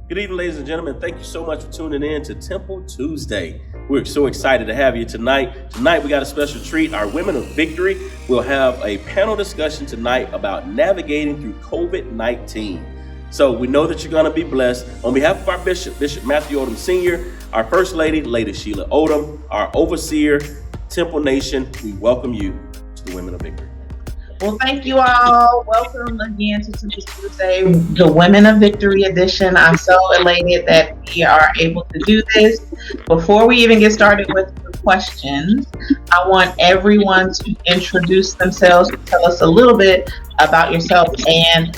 Good evening, ladies and gentlemen. Thank you so much for tuning in to Temple Tuesday. We're so excited to have you tonight. Tonight, we got a special treat. Our Women of Victory will have a panel discussion tonight about navigating through COVID-19. So we know that you're going to be blessed. On behalf of our Bishop Matthew Odom Sr., our First Lady, Lady Sheila Odom, our Overseer, Temple Nation, we welcome you to the Women of Victory. Well, thank you all. Welcome again to Temple Tuesday, the Women of Victory edition. I'm so elated that we are able to do this. Before we even get started with the questions, I want everyone to introduce themselves, tell us a little bit about yourself and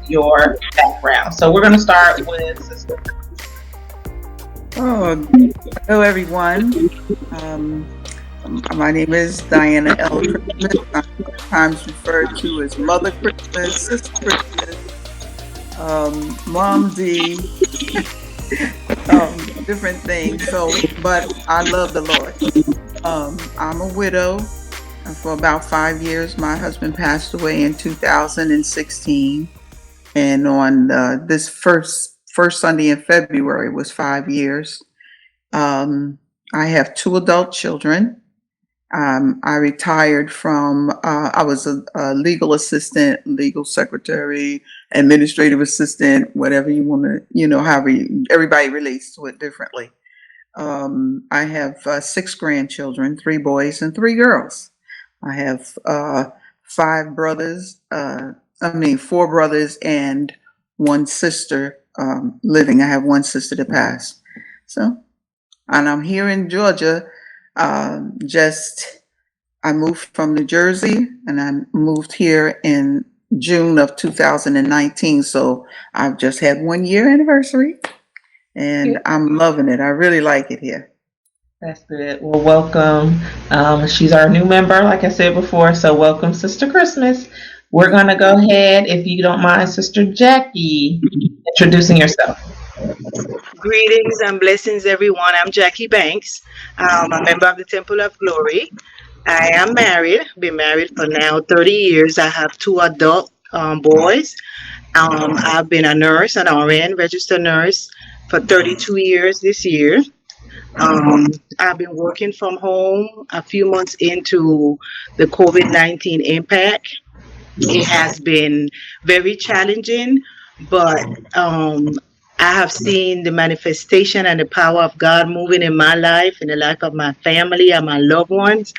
your background. So we're going to start with Sister. Hello, everyone. My name is Diana L. Christmas. I'm sometimes referred to as Mother Christmas, Sister Christmas, Mom D, different things. But I love the Lord. I'm a widow for about 5 years. My husband passed away in 2016, and on this first Sunday in February was 5 years. I have 2 adult children. I retired from, I was a legal assistant, legal secretary, administrative assistant, whatever you want to, however everybody relates to it differently. I have 6 grandchildren, 3 boys and 3 girls. I have 4 brothers and 1 sister living. I have 1 sister that passed. And I'm here in Georgia. I moved from New Jersey and I moved here in June of 2019. So I've just had 1 year anniversary and I'm loving it. I really like it here. That's good. Well, welcome. She's our new member, like I said before. So welcome, Sister Christmas. We're going to go ahead, if you don't mind, Sister Jackie, introducing yourself. Greetings and blessings, everyone. I'm Jackie Banks. I'm a member of the Temple of Glory. I am married, been married for now 30 years. I have 2 adult boys. I've been a nurse, an RN, registered nurse, for 32 years this year. I've been working from home a few months into the COVID-19 impact. It has been very challenging, but I have seen the manifestation and the power of God moving in my life, in the life of my family and my loved ones.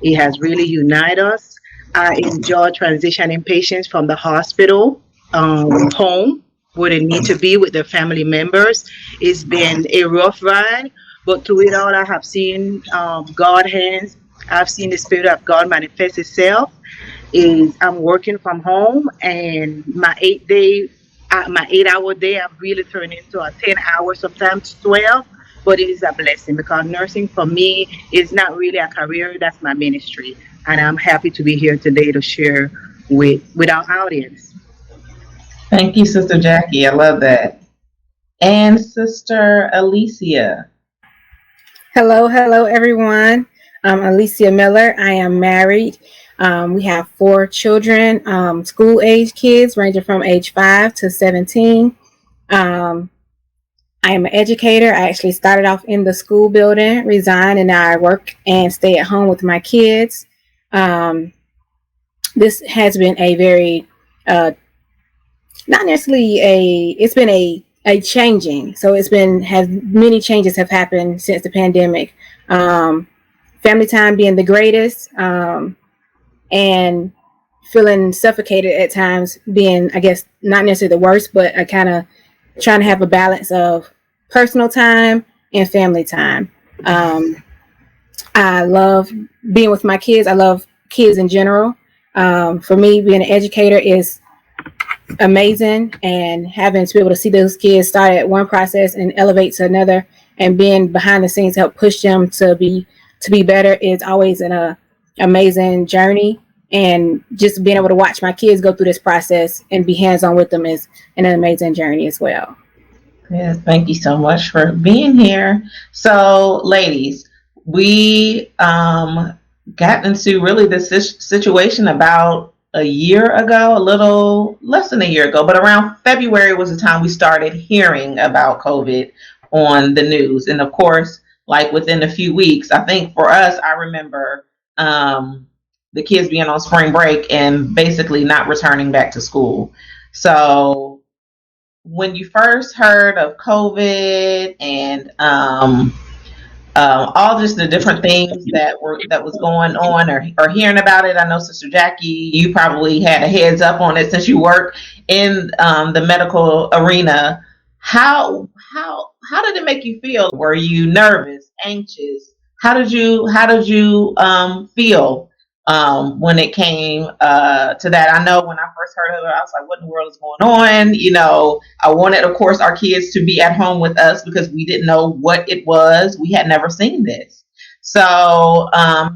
It has really united us. I enjoy transitioning patients from the hospital home where they need to be with their family members. It's been a rough ride, but through it all, I have seen God's hands. I've seen the Spirit of God manifest itself. I'm working from home, and my 8-hour day, I've really turned into a 10-hour, sometimes 12, but it is a blessing because nursing for me is not really a career, that's my ministry. And I'm happy to be here today to share with our audience. Thank you, Sister Jackie. I love that. And Sister Alicia. Hello, everyone. I'm Alicia Miller. I am married. We have 4 children, school-age kids ranging from age 5 to 17. I am an educator. I actually started off in the school building, resigned, and now I work and stay at home with my kids. This has been a very, not necessarily it's been a changing. So many changes have happened since the pandemic. Family time being the greatest, and feeling suffocated at times being, I guess, not necessarily the worst, but I kind of trying to have a balance of personal time and family time. I love being with my kids. I love kids in general. For me, being an educator is amazing, and having to be able to see those kids start at one process and elevate to another, and being behind the scenes to help push them to be better is always an amazing journey. And just being able to watch my kids go through this process and be hands-on with them is an amazing journey as well. Yes, thank you so much for being here. So, ladies, we got into really this situation about a year ago, a little less than a year ago, but around February was the time we started hearing about COVID on the news. And of course, like within a few weeks, I think for us, I remember the kids being on spring break and basically not returning back to school. So when you first heard of COVID and all just the different things that was going on, or hearing about it. I know Sister Jackie, you probably had a heads up on it since you work in the medical arena. How did it make you feel? Were you nervous, anxious? How did you feel when it came to that? I know when I first heard of it, I was like, "What in the world is going on?" I wanted, of course, our kids to be at home with us because we didn't know what it was. We had never seen this. So,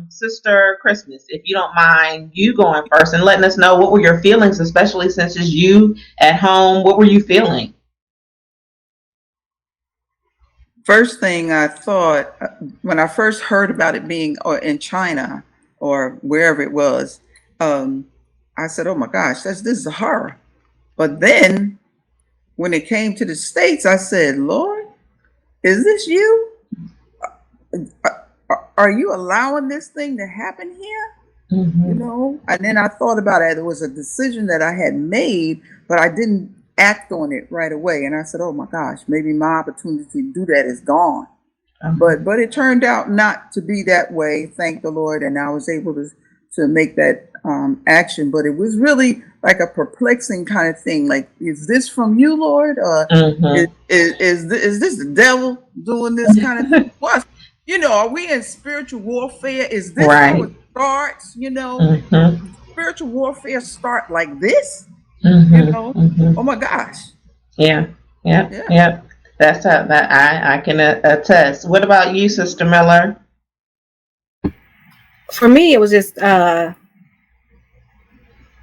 Sister Christmas, if you don't mind, you going first and letting us know what were your feelings, especially since it's you at home. What were you feeling? First thing I thought when I first heard about it being in China or wherever it was, I said, "Oh my gosh, this is a horror." But then when it came to the States, I said, "Lord, is this you? Are you allowing this thing to happen here?" And then I thought about it. It was a decision that I had made, but I didn't act on it right away. And I said, "Oh my gosh, maybe my opportunity to do that is gone." But it turned out not to be that way, thank the Lord, and I was able to make that action. But it was really like a perplexing kind of thing. Like, is this from you, Lord? Or is this the devil doing this kind of thing? What? Are we in spiritual warfare? Is this how it starts? Spiritual warfare start like this? Oh my gosh. Yeah. That's how that I can attest. What about you, Sister Miller? For me, it was just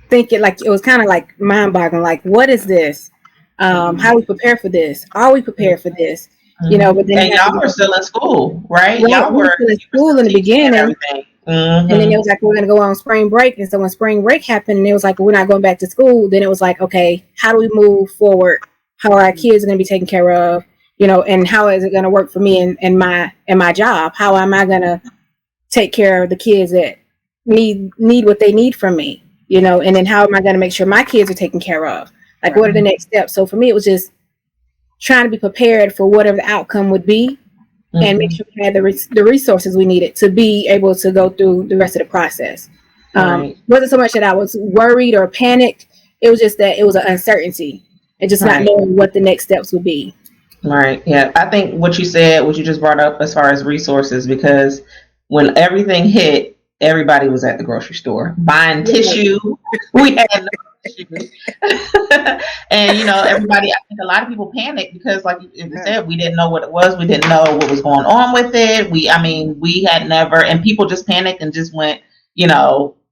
thinking, like, it was kind of like mind-boggling. Like, what is this? How do we prepare for this? Are we prepared for this? But then and y'all were still in school, right? Y'all were still in school in the beginning. And then it was like, we're going to go on spring break. And so when spring break happened, and it was like, we're not going back to school. Then it was like, okay, how do we move forward? How are our kids going to be taken care of? And how is it going to work for me and my job? How am I going to take care of the kids that need what they need from me? And then how am I going to make sure my kids are taken care of? Like, what are the next steps? So for me, it was just trying to be prepared for whatever the outcome would be. And make sure we had the resources we needed to be able to go through the rest of the process. Wasn't so much that I was worried or panicked. It was just that it was an uncertainty and just not knowing what the next steps would be. Right. Yeah. I think what you just brought up as far as resources, because when everything hit, everybody was at the grocery store buying tissue. We had no tissue. And everybody, I think a lot of people panicked because, like you said, we didn't know what it was. We didn't know what was going on with it. We had never, and people just panicked and just went,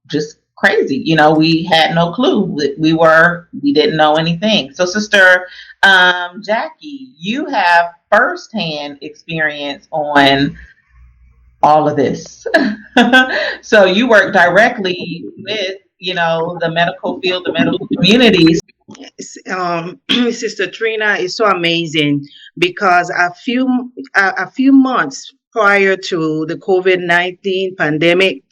just crazy. We had no clue. We didn't know anything. So, Sister Jackie, you have firsthand experience on all of this. So you work directly with, the medical field, the medical communities. Sister Trina is so amazing because a few months prior to the COVID-19 pandemic,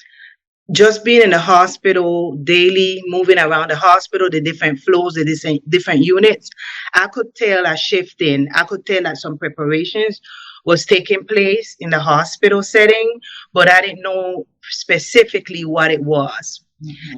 just being in the hospital daily, moving around the hospital, the different floors, the different units, I could tell a shifting. I could tell that some preparations was taking place in the hospital setting, but I didn't know specifically what it was.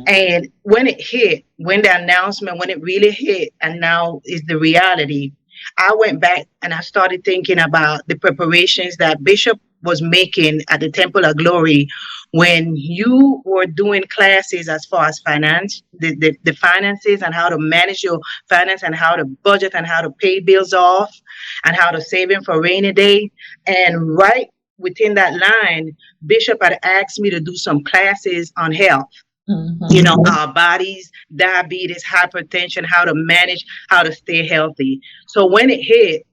And when it hit, when the announcement, when it really hit, and now is the reality, I went back and I started thinking about the preparations that Bishop was making at the Temple of Glory when you were doing classes as far as finance, the finances and how to manage your finance and how to budget and how to pay bills off and how to save in for rainy day. And right within that line, Bishop had asked me to do some classes on health. Our bodies, diabetes, hypertension, how to manage, how to stay healthy. So when it hit,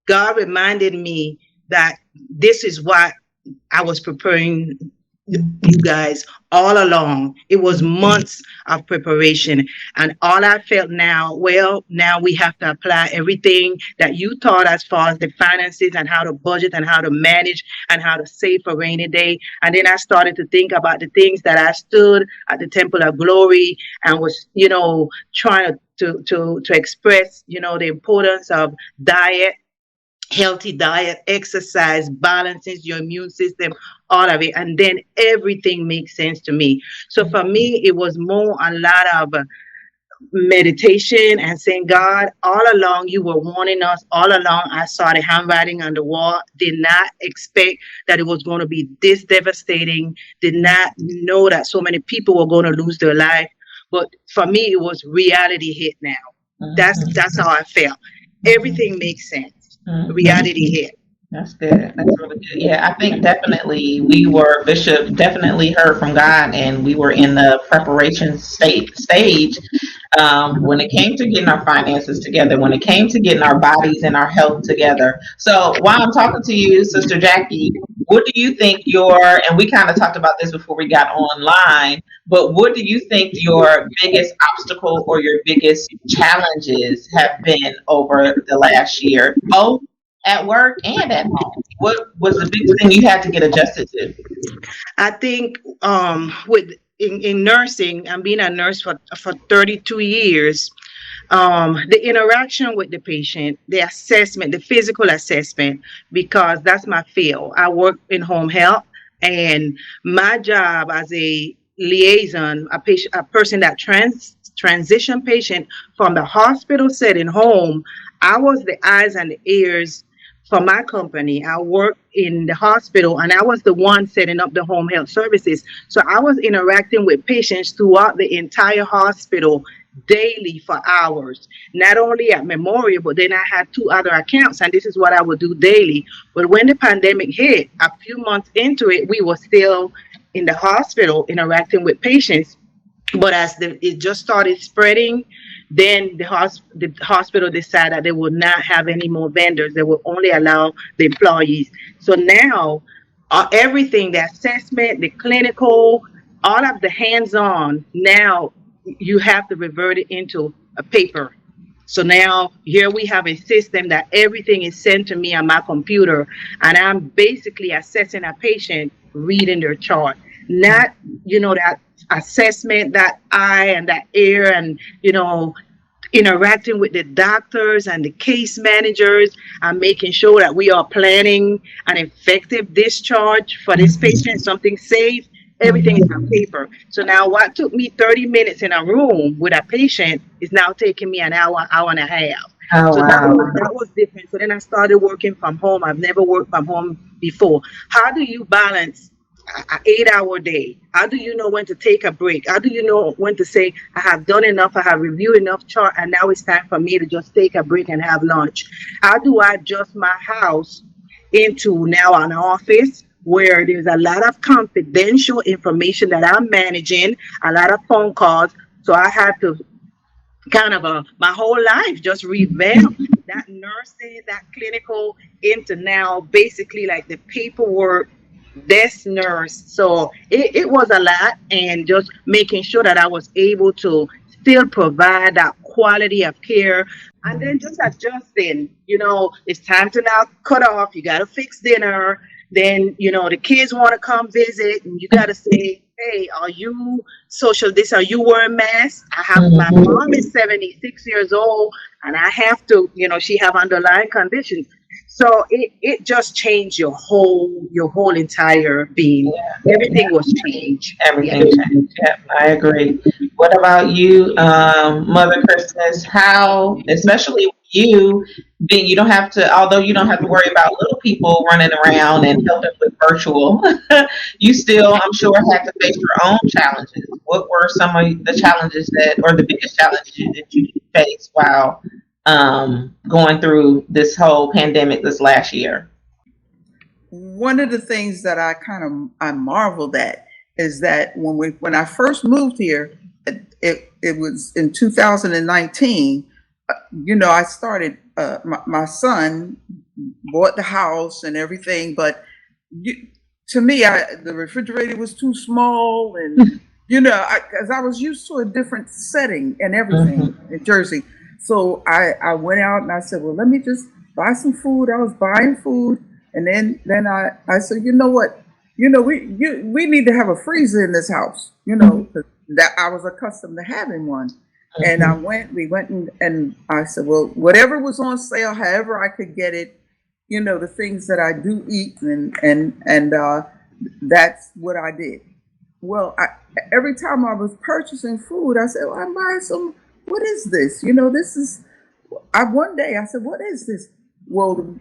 God reminded me that this is what I was preparing you guys, all along. It was months of preparation. And all I felt now, well, now we have to apply everything that you taught as far as the finances and how to budget and how to manage and how to save for rainy day. And then I started to think about the things that I stood at the Temple of Glory and was, trying to express, the importance of diet, healthy diet, exercise, balances your immune system, all of it. And then everything makes sense to me. So for me, it was more a lot of meditation and saying, God, all along you were warning us. All along I saw the handwriting on the wall. Did not expect that it was going to be this devastating. Did not know that so many people were going to lose their life. But for me, it was reality hit now. That's how I felt. Everything makes sense. Reality hit. That's good. That's really good. Yeah, I think definitely Bishop definitely heard from God, and we were in the preparation stage when it came to getting our finances together, when it came to getting our bodies and our health together. So while I'm talking to you, Sister Jackie, what do you think and we kind of talked about this before we got online, but what do you think your biggest obstacle or your biggest challenges have been over the last year, both at work and at home? What was the biggest thing you had to get adjusted to? I think in nursing, I'm being a nurse for 32 years. The interaction with the patient, the assessment, the physical assessment, because that's my field. I work in home health, and my job as a liaison, a person that transition patient from the hospital setting home, I was the eyes and the ears for my company. I worked in the hospital and I was the one setting up the home health services. So I was interacting with patients throughout the entire hospital daily for hours, not only at Memorial, but then I had two other accounts, and this is what I would do daily. But when the pandemic hit, a few months into it, we were still in the hospital interacting with patients. But as it just started spreading, then the hospital decided that they would not have any more vendors. They would only allow the employees. So now, everything, the assessment, the clinical, all of the hands-on, now you have to revert it into a paper. So now here we have a system that everything is sent to me on my computer, and I'm basically assessing a patient reading their chart. Not, that assessment, that eye and that ear, and interacting with the doctors and the case managers and making sure that we are planning an effective discharge for this patient, something safe. Everything is on paper. So now what took me 30 minutes in a room with a patient is now taking me an hour, hour and a half. Oh, So wow. that was different. So then I started working from home. I've never worked from home before. How do you balance an 8-hour day? How do you know when to take a break? How do you know when to say, I have done enough, I have reviewed enough chart, and now it's time for me to just take a break and have lunch? How do I adjust my house into now an office where there's a lot of confidential information that I'm managing, a lot of phone calls? So I had to kind of my whole life just revamp that nursing, that clinical, into now basically like the paperwork desk nurse. So it was a lot, and just making sure that I was able to still provide that quality of care, and then just adjusting. It's time to now cut off. You got to fix dinner. Then the kids want to come visit, and you got to say, hey, are you social this? Are you wearing masks? I have my mom is 76 years old, and I have to, she have underlying conditions. So it just changed your whole entire being. Everything was changed. Everything changed. Yep, I agree. What about you, Mother Christmas? How, especially you, being you don't have to, although you don't have to worry about little people running around and helping with virtual, you still, I'm sure, had to face your own challenges. What were some of the challenges or the biggest challenges that you faced while going through this whole pandemic this last year? One of the things that I marveled at is that when I first moved here, it was in 2019. I started. My son bought the house and everything, but to me, the refrigerator was too small, and because I was used to a different setting and everything in Jersey. So I went out and I said, well, let me just buy some food. I was buying food, and then I said, you know what, we need to have a freezer in this house. 'Cause that I was accustomed to having one. And we went and I said, well, whatever was on sale, however I could get it, the things that I do eat, and that's what I did. Well, every time I was purchasing food, I said, well, I'm buying some. What is this? This is. One day I said, what is this? Well,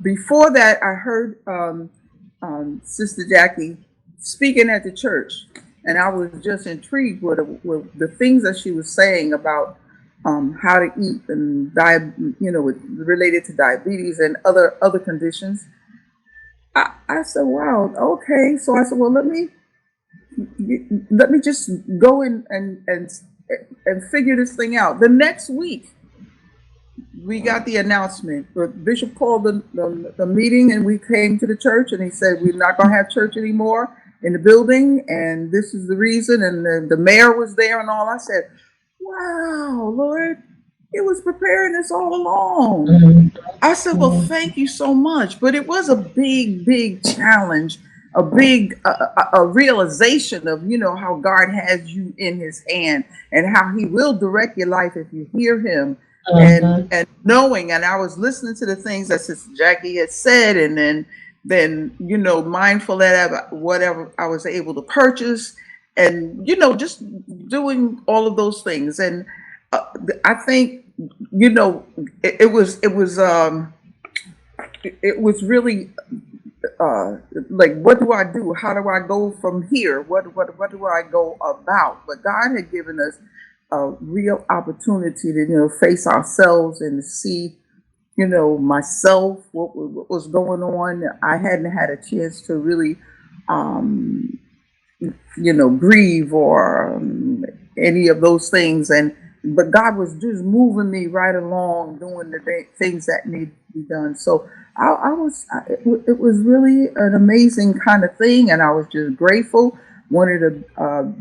before that, I heard Sister Jackie speaking at the church, and I was just intrigued with the things that she was saying about how to eat and related to diabetes and other conditions. I said, wow, okay. So I said, well, let me just go in and figure this thing out. The next week, we got the announcement. The bishop called the meeting, and we came to the church, and he said, we're not going to have church anymore in the building, and this is the reason. And the mayor was there and all. I said, wow, Lord, it was preparing us all along. I said, well, thank you so much. But it was a big challenge, a big a realization of, how God has you in his hand and how he will direct your life if you hear him. And knowing, and I was listening to the things that Sister Jackie had said, and then mindful that whatever I was able to purchase, and just doing all of those things. And I think it was really like, what do I do? How do I go from here? What do I go about? But God had given us a real opportunity to face ourselves and to see myself, what was going on. I hadn't had a chance to really grieve or any of those things, but God was just moving me right along, doing the things that need to be done. So it was really an amazing kind of thing, and I was just grateful. One of the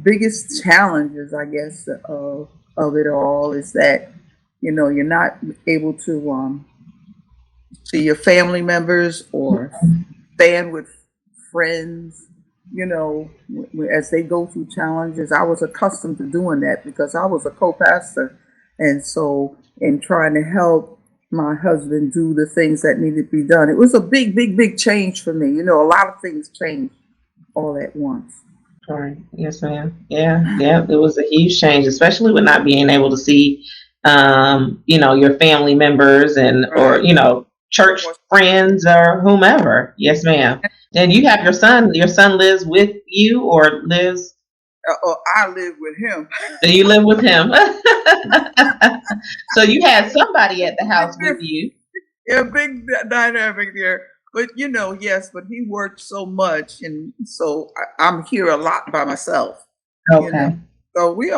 biggest challenges, I guess, of it all is that you're not able to see your family members or stand with friends, as they go through challenges. I was accustomed to doing that because I was a co-pastor. And so in trying to help my husband do the things that needed to be done, it was a big change for me. A lot of things changed all at once. Right. Yes, ma'am. Yeah. It was a huge change, especially with not being able to see, your family members or church friends or whomever. Yes, ma'am. And you have your son. Your son lives with you, or lives? I live with him. So you live with him. So you had somebody at the house with you. Yeah, big dynamic there. But yes, but he worked so much, and so I'm here a lot by myself. Okay. So we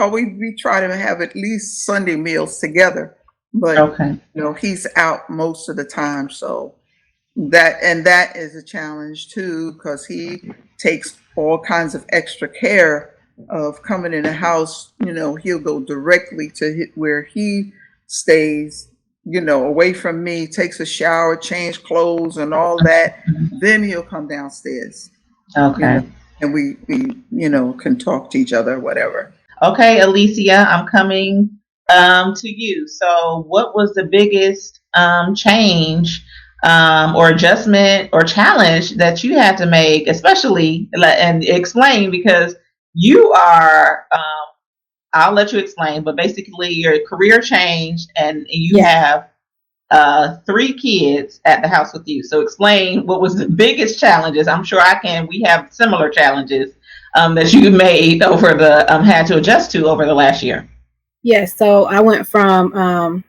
try to have at least Sunday meals together. But he's out most of the time, so that is a challenge too, because he takes all kinds of extra care of coming in the house. He'll go directly to where he stays, away from me, takes a shower, change clothes and all that. Then he'll come downstairs. Okay. And we can talk to each other or whatever. Okay, Alicia, I'm coming to you. So what was the biggest change or adjustment or challenge that you had to make, especially, and explain, because you are, I'll let you explain, but basically your career changed and you have 3 kids at the house with you. So explain what was the biggest challenges. I'm sure we have similar challenges that you made over had to adjust to over the last year. Yes. So I went from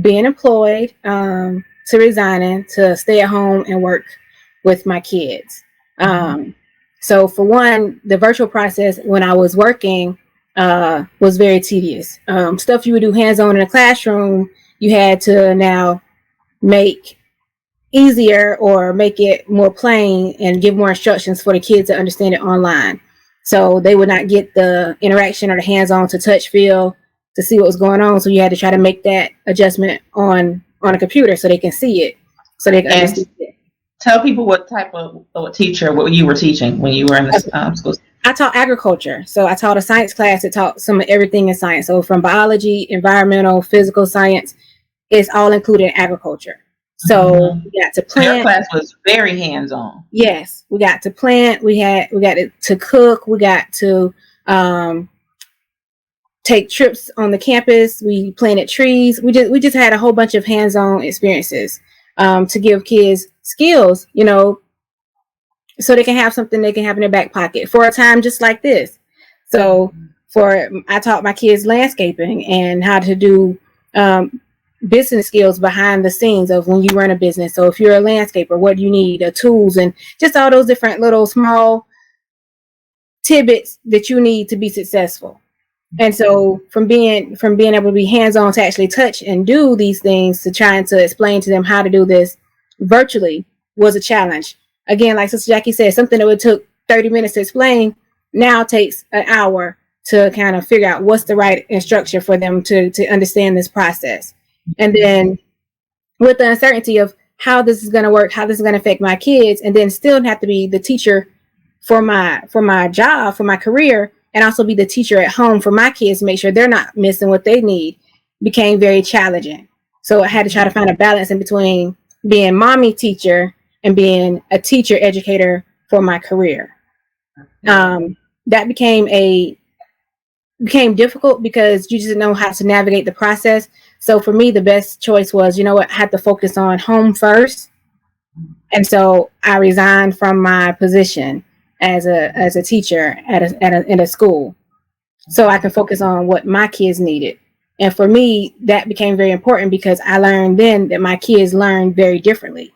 being employed to resigning to stay at home and work with my kids. So for one, the virtual process when I was working was very tedious. Stuff you would do hands-on in a classroom, you had to now make easier or make it more plain and give more instructions for the kids to understand it online. So they would not get the interaction or the hands-on to touch feel to see what was going on. So you had to try to make that adjustment on a computer so they can see it, so they can And understand it. tell people what type of teacher, what you were teaching when you were in the school. I taught agriculture. So I taught a science class that taught some of everything in science. So from biology, environmental, physical science, it's all included in agriculture. So we got to plant. Your class was very hands-on. Yes, we got to plant. We got to cook. We got to take trips on the campus. We planted trees. We just had a whole bunch of hands-on experiences to give kids skills, you know, so they can have something they can have in their back pocket for a time just like this. So I taught my kids landscaping and how to do business skills behind the scenes of when you run a business. So if you're a landscaper, what do you need? Tools and just all those different little small tidbits that you need to be successful. And so from being able to be hands-on to actually touch and do these things to trying to explain to them how to do this virtually was a challenge. Again, like Sister Jackie said, something that would took 30 minutes to explain now takes an hour to kind of figure out what's the right instruction for them to understand this process. And then with the uncertainty of how this is going to work, how this is going to affect my kids, and then still have to be the teacher for my job, for my career, and also be the teacher at home for my kids to make sure they're not missing what they need, became very challenging. So I had to try to find a balance in between being mommy teacher and being a teacher educator for my career. That became difficult because you just didn't know how to navigate the process. So for me, the best choice was, you know what, I had to focus on home first. And so I resigned from my position as a teacher in a school, so I can focus on what my kids needed. And for me, that became very important because I learned then that my kids learn very differently.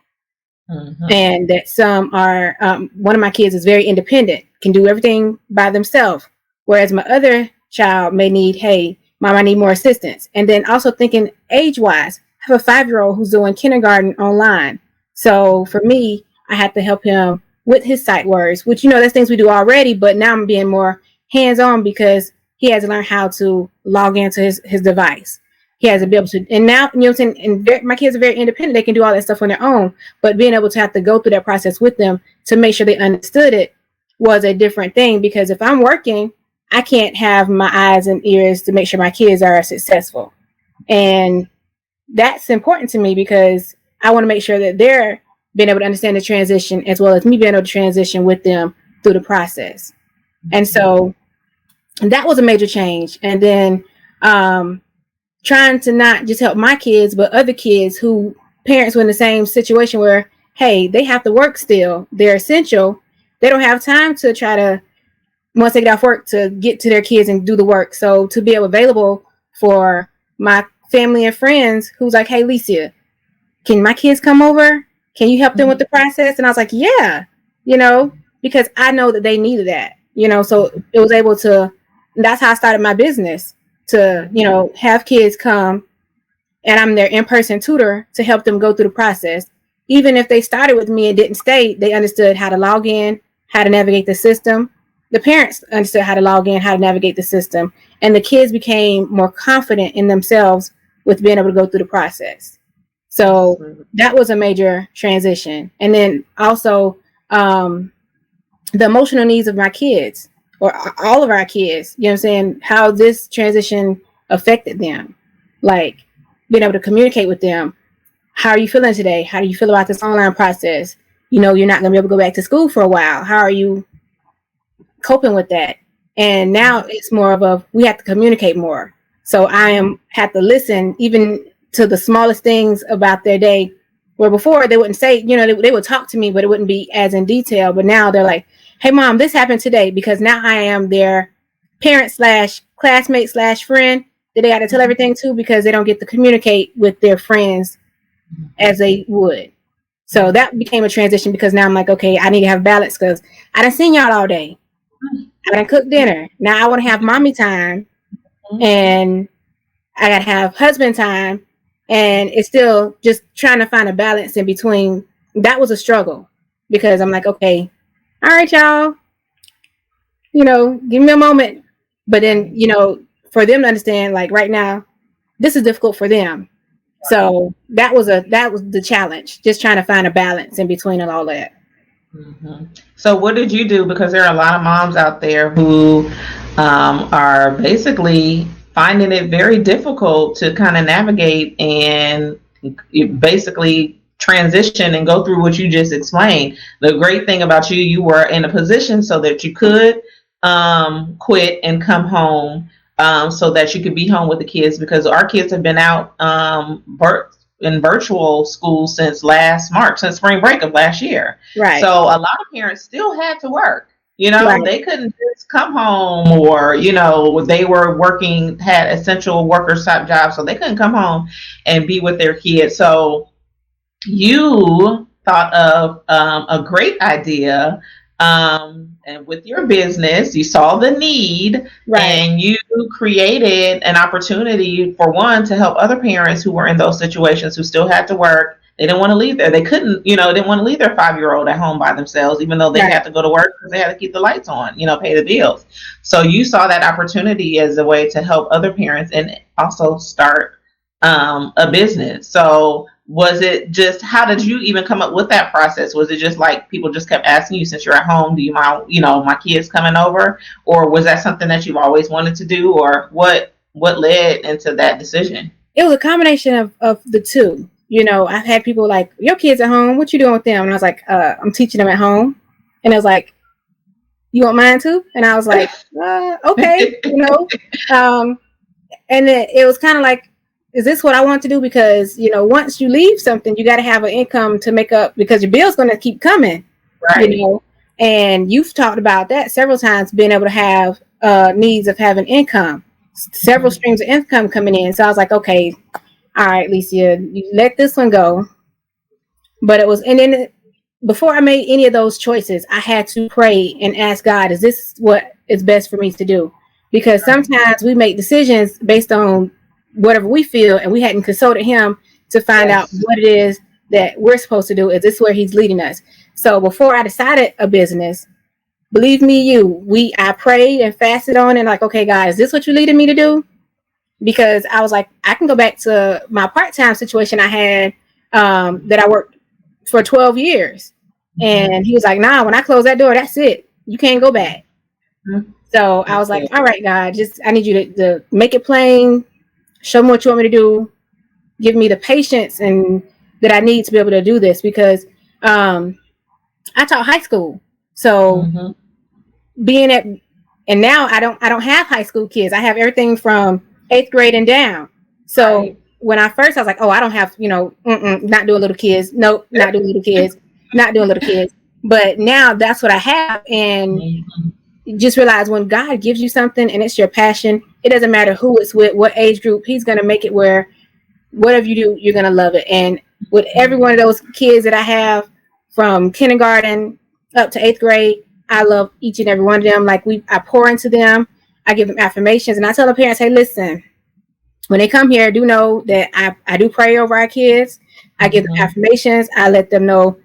And that some are, one of my kids is very independent, can do everything by themselves. Whereas my other child may need, hey, mom, I need more assistance. And then also thinking age-wise, I have a 5-year-old who's doing kindergarten online. So for me, I had to help him with his sight words, which, you know, that's things we do already, but now I'm being more hands-on because he has to learn how to log into his device. He has to be able to, and now, you know what I'm saying, and my kids are very independent. They can do all that stuff on their own, but being able to have to go through that process with them to make sure they understood it was a different thing, because if I'm working, I can't have my eyes and ears to make sure my kids are successful. And that's important to me because I want to make sure that they're being able to understand the transition as well as me being able to transition with them through the process. And so that was a major change. And then trying to not just help my kids, but other kids who parents were in the same situation where, hey, they have to work still. They're essential. They don't have time to try to, once they get off work, to get to their kids and do the work. So to be available for my family and friends who's like, hey, Licia, can my kids come over? Can you help them with the process? And I was like, yeah, you know, because I know that they needed that, you know, so it was able to, that's how I started my business, to, you know, have kids come and I'm their in-person tutor to help them go through the process. Even if they started with me and didn't stay, they understood how to log in, how to navigate the system. The parents understood how to log in, how to navigate the system, and the kids became more confident in themselves with being able to go through the process. So that was a major transition. And then also the emotional needs of my kids, or all of our kids, you know what I'm saying, how this transition affected them, like being able to communicate with them. How are you feeling today? How do you feel about this online process? You know, you're not going to be able to go back to school for a while. How are you coping with that? And now it's more of a, we have to communicate more. So have to listen even to the smallest things about their day, where before they wouldn't say, you know, they would talk to me, but it wouldn't be as in detail. But now they're like, hey, mom, this happened today, because now I am their parent / classmate / friend that they got to tell everything to, because they don't get to communicate with their friends as they would. So that became a transition, because now I'm like, okay, I need to have balance, because I done seen y'all all day. I done cooked dinner. Now I want to have mommy time, and I got to have husband time. And it's still just trying to find a balance in between that was a struggle because I'm like, okay, all right, y'all, give me a moment. But then, for them to understand, like right now, this is difficult for them. So that was the challenge, just trying to find a balance in between all that. Mm-hmm. So what did you do? Because there are a lot of moms out there who are basically finding it very difficult to kind of navigate and basically transition and go through what you just explained. The great thing about you, you were in a position so that you could quit and come home, so that you could be home with the kids, because our kids have been out in virtual school since last March, since spring break of last year. Right. So a lot of parents still had to work. Right. They couldn't just come home, or, they were working, had essential workers type jobs, so they couldn't come home and be with their kids. So you thought of a great idea, and with your business, you saw the need, Right. and you created an opportunity for one to help other parents who were in those situations, who still had to work. They didn't want to leave there. They couldn't, didn't want to leave their 5-year-old at home by themselves, even though they Right. had to go to work because they had to keep the lights on, pay the bills. So you saw that opportunity as a way to help other parents and also start a business. So was it just, how did you even come up with that process? Was it just like people just kept asking you, since you're at home, do you mind, my kids coming over? Or was that something that you've always wanted to do? Or what led into that decision? It was a combination of the two. I've had people like, your kids at home, what you doing with them? And I was like, I'm teaching them at home. And I was like, you want mine too? And I was like, okay, and then it was kind of like, is this what I want to do? Because, once you leave something, you got to have an income to make up, because your bill's going to keep coming. Right. And you've talked about that several times, being able to have needs of having income, several streams of income coming in. So I was like, okay, all right, Licia, you let this one go. But it was, and then before I made any of those choices, I had to pray and ask God, is this what is best for me to do? Because sometimes we make decisions based on whatever we feel, and we hadn't consulted him to find out what it is that we're supposed to do. Is this where he's leading us? So before I decided a business, believe me, I prayed and fasted on it, like, okay, God, is this what you're leading me to do? Because I was like, I can go back to my part-time situation I had, that I worked for 12 years. And he was like, nah, when I close that door, that's it. You can't go back. Mm-hmm. So I was like, all right, God, I need you to make it plain. Show me what you want me to do. Give me the patience and that I need to be able to do this, because I taught high school. So being at, and now I don't have high school kids. I have everything from 8th grade and down. So when I first, I was like, oh, I don't have, not doing little kids. Nope, not doing little kids. Not doing little kids. But now that's what I have. And just realize, when God gives you something and it's your passion, it doesn't matter who it's with, what age group, he's going to make it where whatever you do, you're going to love it. And with every one of those kids that I have, from kindergarten up to 8th grade, I love each and every one of them. Like, I pour into them. I give them affirmations, and I tell the parents, hey, listen, when they come here, do know that I do pray over our kids. I give them affirmations. I let them know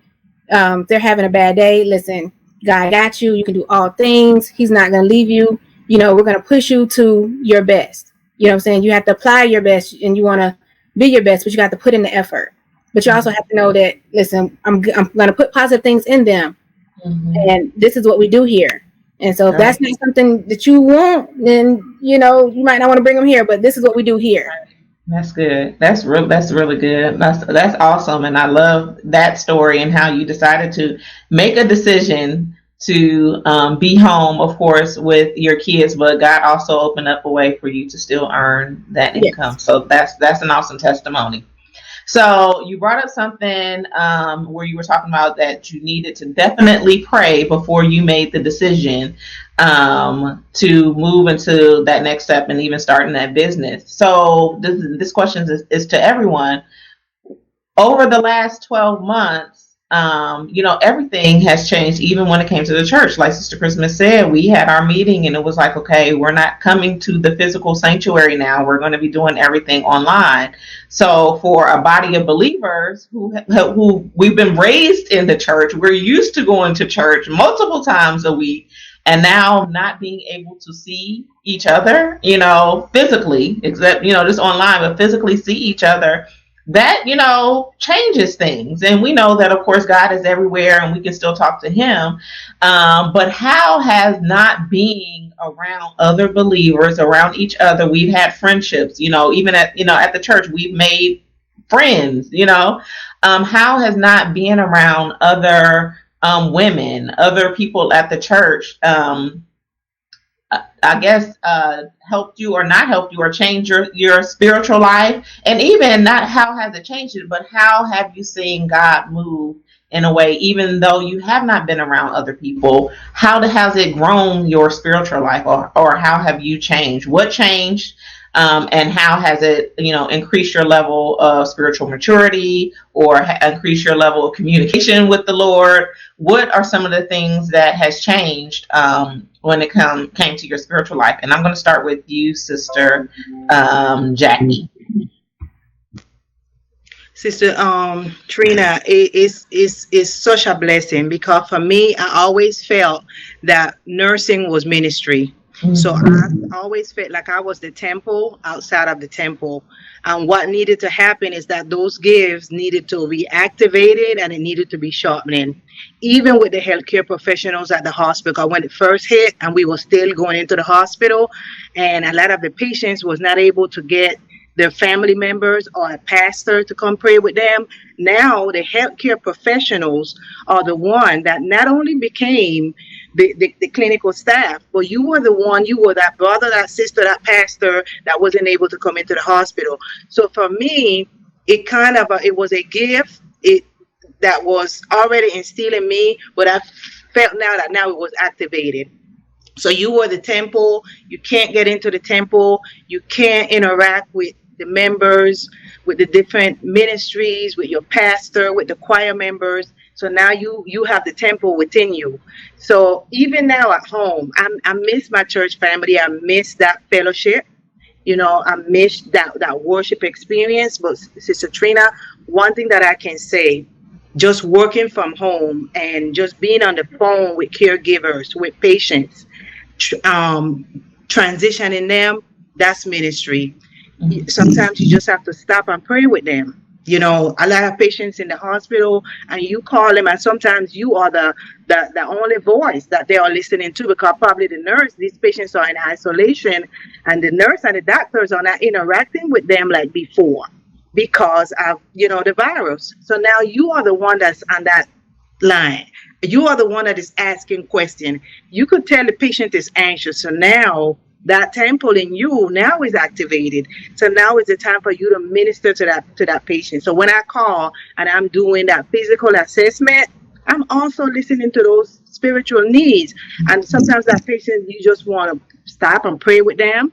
they're having a bad day. Listen, God got you. You can do all things. He's not going to leave you. We're going to push you to your best. You know what I'm saying? You have to apply your best, and you want to be your best, but you got to put in the effort. But you also have to know that, listen, I'm going to put positive things in them. And this is what we do here. And so if that's not something that you want, then, you might not want to bring them here, but this is what we do here. That's good. That's really good. That's awesome. And I love that story, and how you decided to make a decision to be home, of course, with your kids, but God also opened up a way for you to still earn that income. So that's an awesome testimony. So you brought up something where you were talking about that you needed to definitely pray before you made the decision to move into that next step and even starting that business. So this question is to everyone. Over the last 12 months, everything has changed, even when it came to the church. Like Sister Christmas said, we had our meeting and it was like, okay, we're not coming to the physical sanctuary now. We're going to be doing everything online. So for a body of believers who we've been raised in the church, we're used to going to church multiple times a week. And now not being able to see each other, physically, except, just online, but physically see each other, that, changes things. And we know that, of course, God is everywhere and we can still talk to him. But how has not being around other believers, around each other, we've had friendships, even at the church, we've made friends, how has not being around other women, other people at the church, I guess, helped you or not helped you or changed your spiritual life? And even not how has it changed it, but how have you seen God move in a way, even though you have not been around other people? How has it grown your spiritual life, or how have you changed? What changed? And how has it, increased your level of spiritual maturity, or increased your level of communication with the Lord? What are some of the things that has changed when it came to your spiritual life? And I'm going to start with you, Sister Jackie. Sister Trina, it's such a blessing, because for me, I always felt that nursing was ministry. So I always felt like I was the temple outside of the temple. And what needed to happen is that those gifts needed to be activated and it needed to be sharpening. Even with the healthcare professionals at the hospital, when it first hit and we were still going into the hospital, and a lot of the patients was not able to get their family members or a pastor to come pray with them. Now the healthcare professionals are the one that not only became the clinical staff, but you were that brother, that sister, that pastor that wasn't able to come into the hospital. So for me, it was a gift that was already instilled in me, but I felt now it was activated. So you were the temple. You can't get into the temple. You can't interact with the members, with the different ministries, with your pastor, with the choir members. So now you have the temple within you. So even now at home, I miss my church family. I miss that fellowship. I miss that worship experience. But Sister Trina, one thing that I can say, just working from home and just being on the phone with caregivers, with patients, transitioning them, that's ministry. Sometimes you just have to stop and pray with them. A lot of patients in the hospital, and you call them, and sometimes you are the only voice that they are listening to, because probably the nurse, these patients are in isolation, and the nurse and the doctors are not interacting with them like before because of the virus. So now you are the one that's on that line. You are the one that is asking questions. You could tell the patient is anxious. So now that temple in you now is activated. So now is the time for you to minister to that patient. So when I call and I'm doing that physical assessment, I'm also listening to those spiritual needs. And sometimes that patient, you just want to stop and pray with them.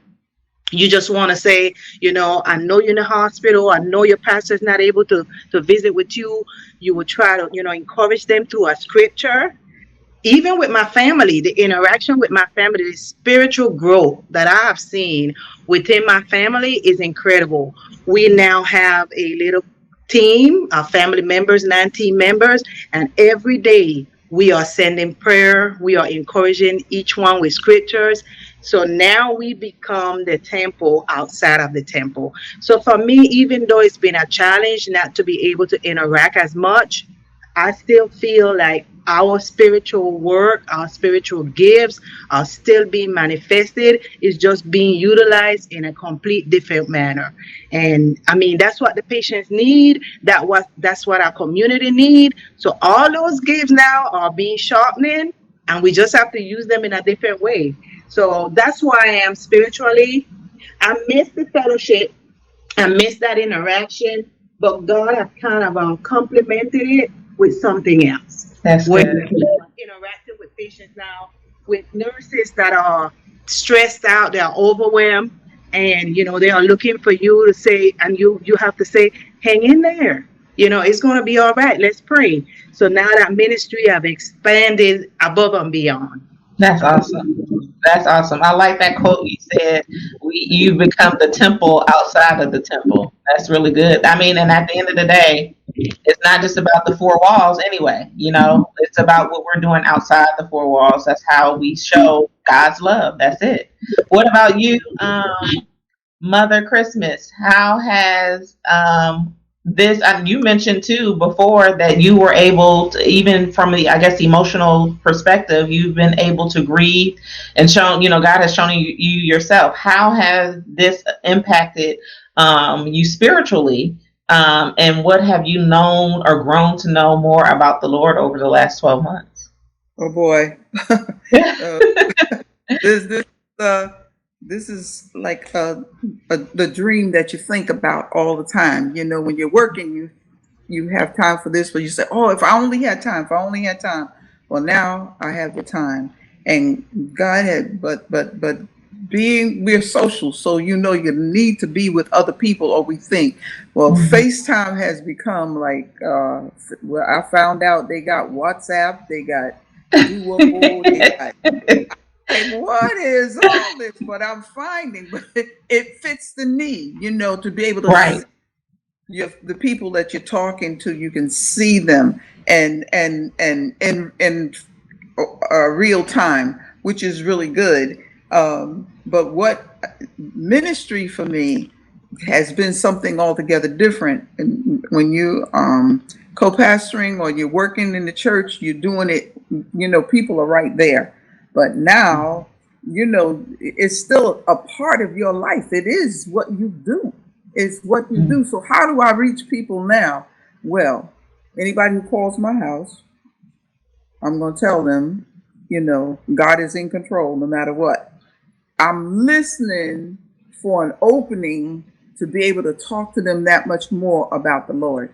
You just want to say, I know you're in the hospital. I know your pastor's not able to visit with you. You will try to, encourage them through a scripture. Even with my family, the interaction with my family, the spiritual growth that I have seen within my family is incredible. We now have a little team, our family members, 19 members, and every day we are sending prayer. We are encouraging each one with scriptures. So now we become the temple outside of the temple. So for me, even though it's been a challenge not to be able to interact as much, I still feel like our spiritual work, our spiritual gifts are still being manifested. It's just being utilized in a complete different manner. And I mean, that's what the patients need. That's what our community need. So all those gifts now are being sharpened, and we just have to use them in a different way. So that's why I am spiritually. I miss the fellowship. I miss that interaction. But God has kind of complemented it with something else. That's We're good. interacting with patients now, with nurses that are stressed out, they are overwhelmed, and they are looking for you to say, and you have to say, hang in there. It's going to be all right. Let's pray. So now that ministry have expanded above and beyond. That's awesome. That's awesome. I like that quote you said. You become the temple outside of the temple. That's really good. I mean, and at the end of the day, it's not just about the four walls anyway. It's about what we're doing outside the four walls. That's how we show God's love. That's it. What about you, Mother Christmas? How has this? You mentioned too before that you were able to, even from the, I guess, emotional perspective, you've been able to grieve and shown. God has shown you yourself. How has this impacted you spiritually? And what have you known or grown to know more about the Lord over the last 12 months? Oh boy. This this is like the dream that you think about all the time. When you're working, you have time for this, but you say, "Oh, if I only had time! If I only had time!" Well, now I have the time, and God had, but we're social, so you need to be with other people, or we think. Well, FaceTime has become like. Well, I found out they got WhatsApp, they got Duo, they got. Like, what is all this? But I'm finding, but it fits the need, to be able to Right. see the people that you're talking to. You can see them and in real time, which is really good. But what ministry for me has been something altogether different. And when you co-pastoring or you're working in the church, you're doing it. People are right there. But now, it's still a part of your life. It is what you do. It's what you do. So how do I reach people now? Well, anybody who calls my house, I'm going to tell them, God is in control no matter what. I'm listening for an opening to be able to talk to them that much more about the Lord.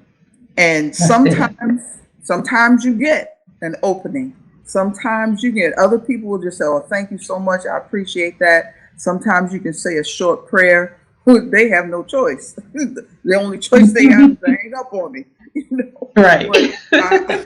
And sometimes you get an opening. Sometimes you get, other people will just say, "Oh, thank you so much. I appreciate that." Sometimes you can say a short prayer. They have no choice. The only choice they have is to hang up on me. Right. But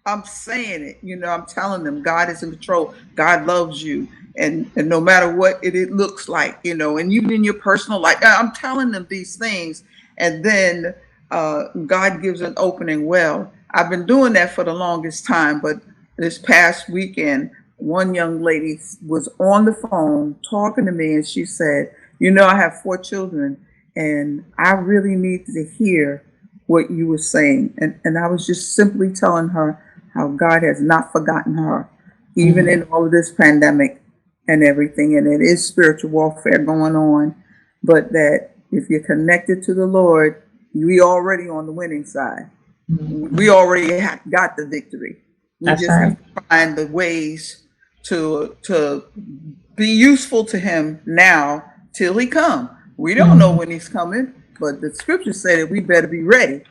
I'm saying it. I'm telling them God is in control. God loves you. And no matter what it looks like, and even in your personal life, I'm telling them these things. And then God gives an opening. Well, I've been doing that for the longest time, but this past weekend, one young lady was on the phone talking to me, and she said, I have 4 children, and I really need to hear what you were saying. And I was just simply telling her how God has not forgotten her, even in all of this pandemic and everything. And it is spiritual warfare going on, but that if you're connected to the Lord, we already on the winning side. We already got the victory. We That's just right. have to find the ways to be useful to him now till he come. We don't know when he's coming, but the scriptures say that we better be ready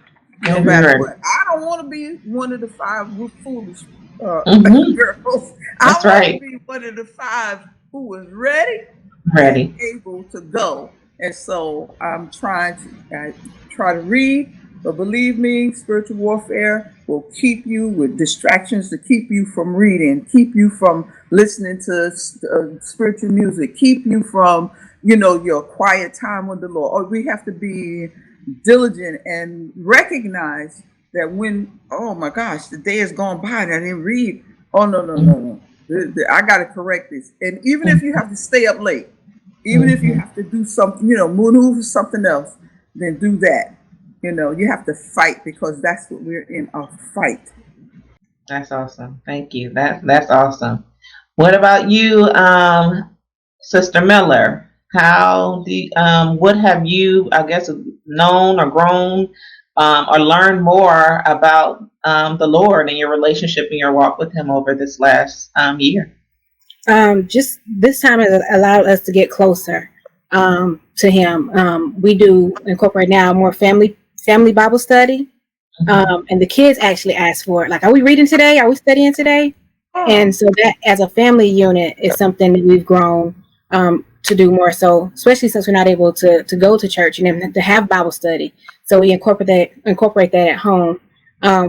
no matter what. I don't want to be one of the 5 foolish girls. That's I want right. to be one of the 5 who is ready and able to go. And so I'm trying to read. But believe me, spiritual warfare will keep you with distractions to keep you from reading, keep you from listening to spiritual music, keep you from, your quiet time with the Lord. Or we have to be diligent and recognize that when, oh my gosh, the day has gone by and I didn't read. Oh, no. I got to correct this. And even if you have to stay up late, even if you have to do something, maneuver something else, then do that. You have to fight, because that's what we're in, a fight. That's awesome. Thank you. That's awesome. What about you, Sister Miller? What have you, I guess, known or grown or learned more about the Lord and your relationship and your walk with Him over this last year? Just this time has allowed us to get closer to Him. We do incorporate now more family Bible study. And the kids actually ask for it. Like, are we reading today? Are we studying today? And so that as a family unit is something that we've grown. to do more so, especially since we're not able to go to church and then to have Bible study. So we incorporate that at home.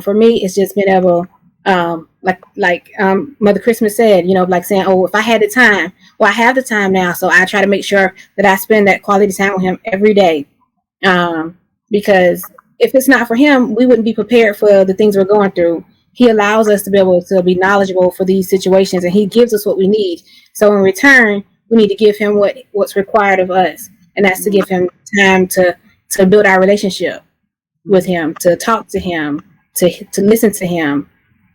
For me, it's just been able, like Mother Christmas said, like saying, oh, if I had the time, well, I have the time now. So I try to make sure that I spend that quality time with him every day. Because if it's not for him, we wouldn't be prepared for the things we're going through. He allows us to be able to be knowledgeable for these situations, and he gives us what we need. So in return, we need to give him what's required of us, and that's to give him time to build our relationship with him, to talk to him, to listen to him,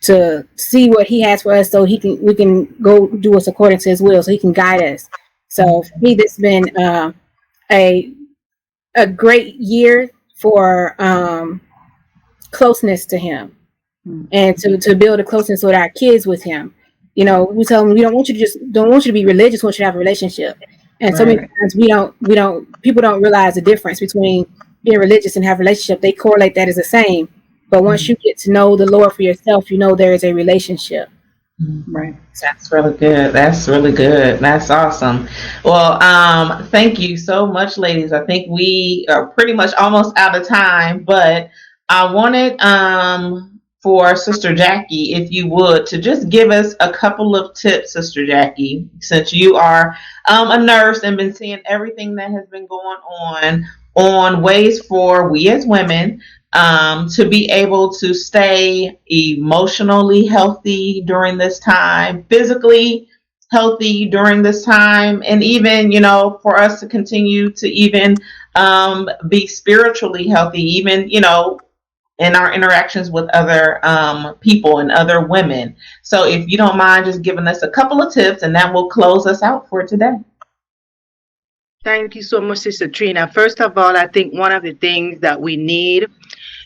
to see what he has for us, so we can go do what's according to his will, so he can guide us. So for me, this has been a great year for closeness to him, and to build a closeness with our kids with him. We tell them we don't want you to be religious, we want you to have a relationship. And so many times people don't realize the difference between being religious and have a relationship. They correlate that as the same. But once you get to know the Lord for yourself, there is a relationship. Right. That's really good. That's awesome. Well, thank you so much, ladies. I think we are pretty much almost out of time, but I wanted for Sister Jackie, if you would, to just give us a couple of tips, Sister Jackie, since you are a nurse and been seeing everything that has been going on ways for we as women to be able to stay emotionally healthy during this time, physically healthy during this time, and even, for us to continue to even be spiritually healthy, even, in our interactions with other people and other women. So if you don't mind just giving us a couple of tips, and that will close us out for today. Thank you so much, Sister Trina. First of all, I think one of the things that we need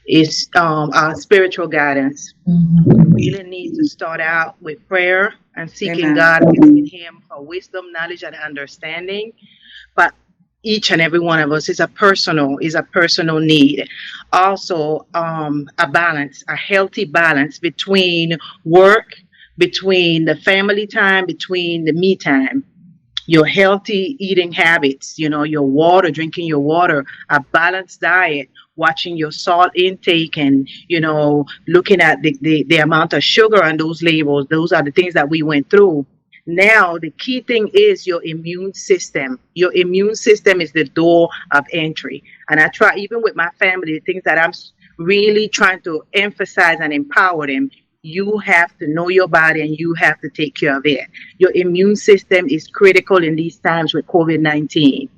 is our spiritual guidance. We really need to start out with prayer and seeking God, asking Him for wisdom, knowledge, and understanding. But each and every one of us is a personal need. Also, a healthy balance between work, between the family time, between the me time. Your healthy eating habits, your water, drinking your water, a balanced diet, watching your salt intake, and, looking at the amount of sugar on those labels. Those are the things that we went through. Now, the key thing is your immune system. Your immune system is the door of entry. And I try, even with my family, the things that I'm really trying to emphasize and empower them. You have to know your body and you have to take care of it. Your immune system is critical in these times with COVID-19,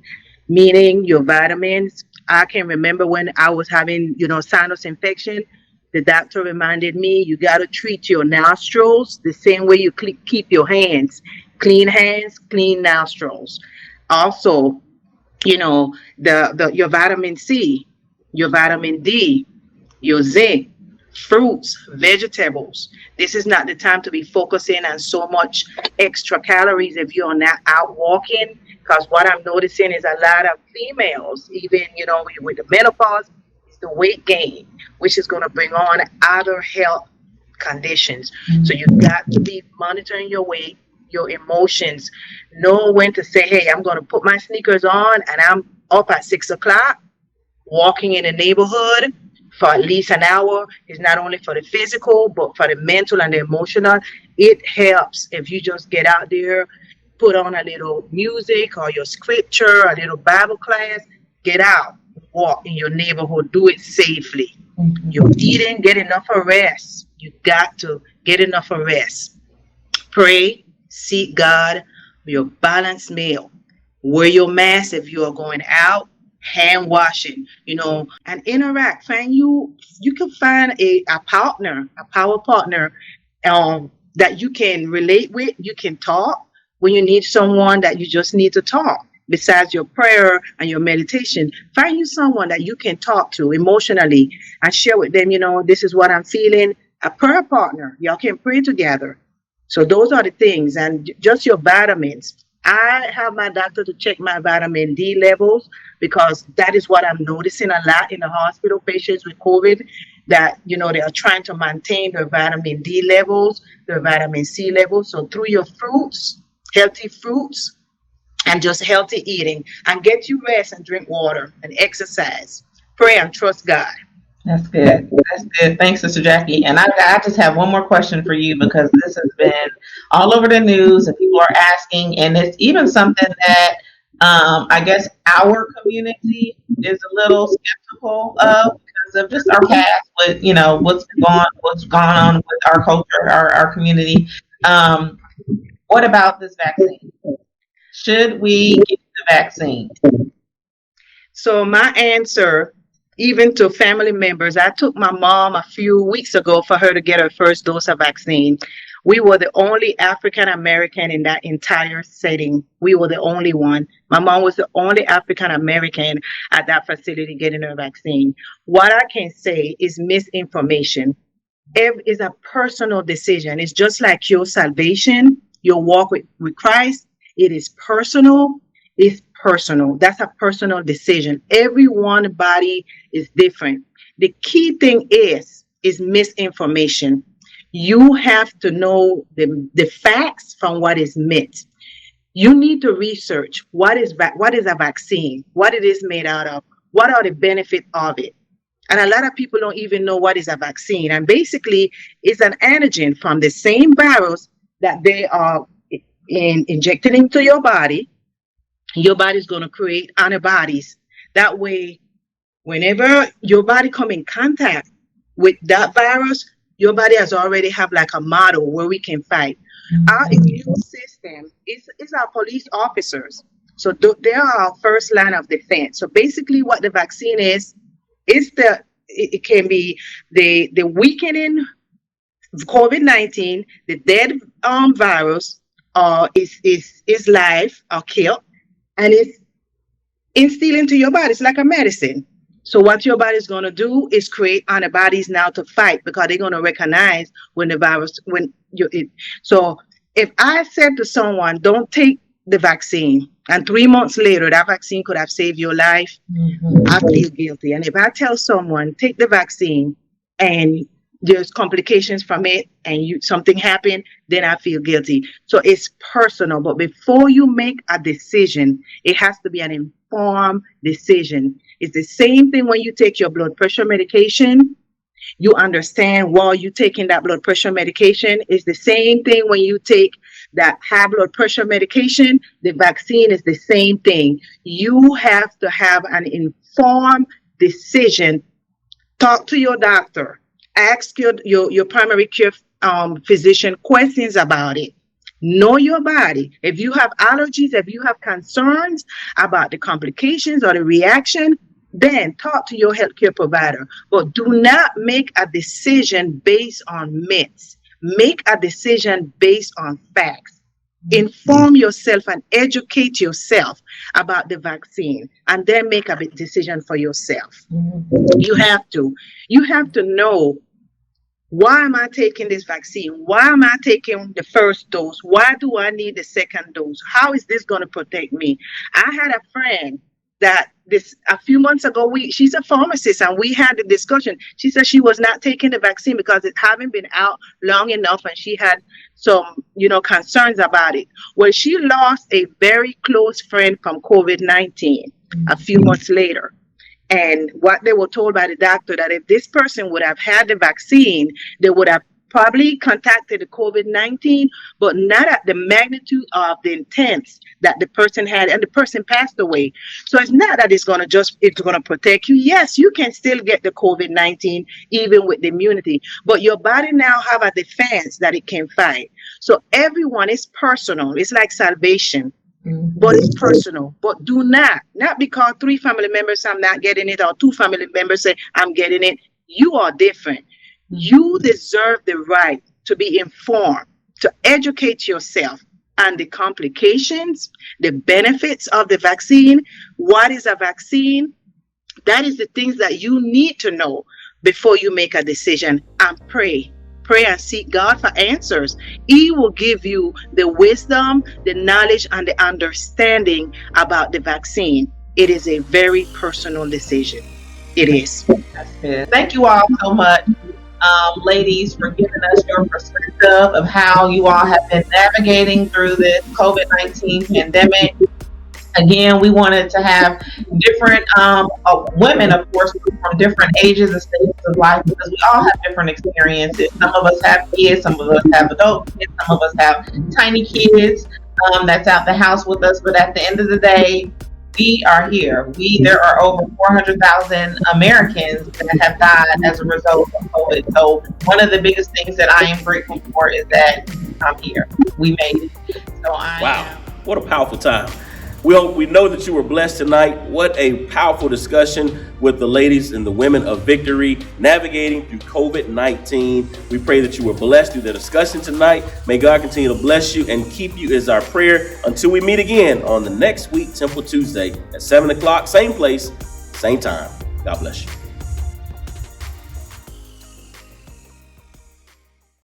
meaning your vitamins. I can remember when I was having, sinus infection, the doctor reminded me, you got to treat your nostrils the same way you keep your hands. Clean hands, clean nostrils. Also, your vitamin C, your vitamin D, your zinc, fruits, vegetables. This is not the time to be focusing on so much extra calories if you're not out walking, because what I'm noticing is a lot of females, even, with the menopause, is the weight gain, which is going to bring on other health conditions. So you got to be monitoring your weight, your emotions, know when to say, hey, I'm going to put my sneakers on and I'm up at 6:00, walking in the neighborhood for at least an hour. Is not only for the physical, but for the mental and the emotional. It helps if you just get out there, put on a little music or your scripture, a little Bible class, get out, walk in your neighborhood, do it safely. You're eating, get enough of rest. You got to get enough of rest. Pray, seek God, your balanced meal. Wear your mask if you are going out. Hand washing, and interact. You can find a partner, a power partner, that you can relate with. You can talk when you need someone that you just need to talk. Besides your prayer and your meditation, find you someone that you can talk to emotionally and share with them, this is what I'm feeling. A prayer partner, y'all can pray together. So those are the things, and just your vitamins. I have my doctor to check my vitamin D levels, because that is what I'm noticing a lot in the hospital, patients with COVID, that, they are trying to maintain their vitamin D levels, their vitamin C levels. So through your fruits, healthy fruits, and just healthy eating, and get you rest and drink water and exercise. Pray and trust God. That's good. That's good. Thanks, Sister Jackie. And I just have one more question for you, because this has been all over the news and people are asking, and it's even something that I guess our community is a little skeptical of because of just our past with, what's gone on with our culture, our community. What about this vaccine? Should we get the vaccine? So my answer, even to family members, I took my mom a few weeks ago for her to get her first dose of vaccine. We were the only African American in that entire setting. We were the only one. My mom was the only African American at that facility getting her vaccine. What I can say is misinformation. It is a personal decision. It's just like your salvation, your walk with Christ. It is personal. It's personal. That's a personal decision. Everyone's body is different. The key thing is misinformation. You have to know the facts from what is myth. You need to research what is a vaccine, what it is made out of, what are the benefits of it. And a lot of people don't even know what is a vaccine. And basically, it's an antigen from the same virus that they are injected into your body. Your body's going to create antibodies. That way, whenever your body come in contact with that virus, your body has already have like a model where we can fight. Our immune system is our police officers. So they are our first line of defense. So basically what the vaccine is it can be the weakening COVID-19, the dead virus is live or killed, and it's instilled into your body. It's like a medicine. So what your body is going to do is create antibodies now to fight, because they're going to recognize when the virus, so if I said to someone, don't take the vaccine, and 3 months later, that vaccine could have saved your life, I feel guilty. And if I tell someone, take the vaccine, and there's complications from it, and something happened, then I feel guilty. So it's personal. But before you make a decision, it has to be an informed decision. It's the same thing when you take your blood pressure medication. You understand while you're taking that blood pressure medication. It's the same thing when you take that high blood pressure medication. The vaccine is the same thing. You have to have an informed decision. Talk to your doctor. Ask your primary care physician questions about it. Know your body. If you have allergies, if you have concerns about the complications or the reaction, then talk to your healthcare provider. But do not make a decision based on myths. Make a decision based on facts. Inform yourself and educate yourself about the vaccine, and then make a decision for yourself. You have to know, why am I taking this vaccine? Why am I taking the first dose? Why do I need the second dose? How is this going to protect me? I had a friend that a few months ago, she's a pharmacist, and we had the discussion. She said she was not taking the vaccine because it hadn't been out long enough, and she had some, concerns about it. Well, she lost a very close friend from COVID-19 a few months later. And what they were told by the doctor, that if this person would have had the vaccine, they would have probably contacted the COVID-19, but not at the magnitude of the intense that the person had, and the person passed away. So it's not that it's going to protect you. Yes, you can still get the COVID-19 even with the immunity, but your body now have a defense that it can fight. So everyone is personal. It's like salvation. But it's personal. But do not because 3 family members I'm not getting it, or 2 family members say I'm getting it. You are different. You deserve the right to be informed, to educate yourself on the complications, the benefits of the vaccine. What is a vaccine? That is the things that you need to know before you make a decision. And pray and seek God for answers. He will give you the wisdom, the knowledge, and the understanding about the vaccine. It is a very personal decision. It is. That's good. Thank you all so much, ladies, for giving us your perspective of how you all have been navigating through this COVID-19 pandemic. Again, we wanted to have different women, of course, from different ages and stages of life because we all have different experiences. Some of us have kids, some of us have adult kids, some of us have tiny kids that's out the house with us. But at the end of the day, we are here. There are over 400,000 Americans that have died as a result of COVID. So one of the biggest things that I am grateful for is that I'm here. We made it. So Wow, what a powerful time. Well, we know that you were blessed tonight. What a powerful discussion with the ladies and the women of victory navigating through COVID-19. We pray that you were blessed through the discussion tonight. May God continue to bless you and keep you is our prayer until we meet again on the next week, Temple Tuesday at 7 o'clock, same place, same time. God bless you.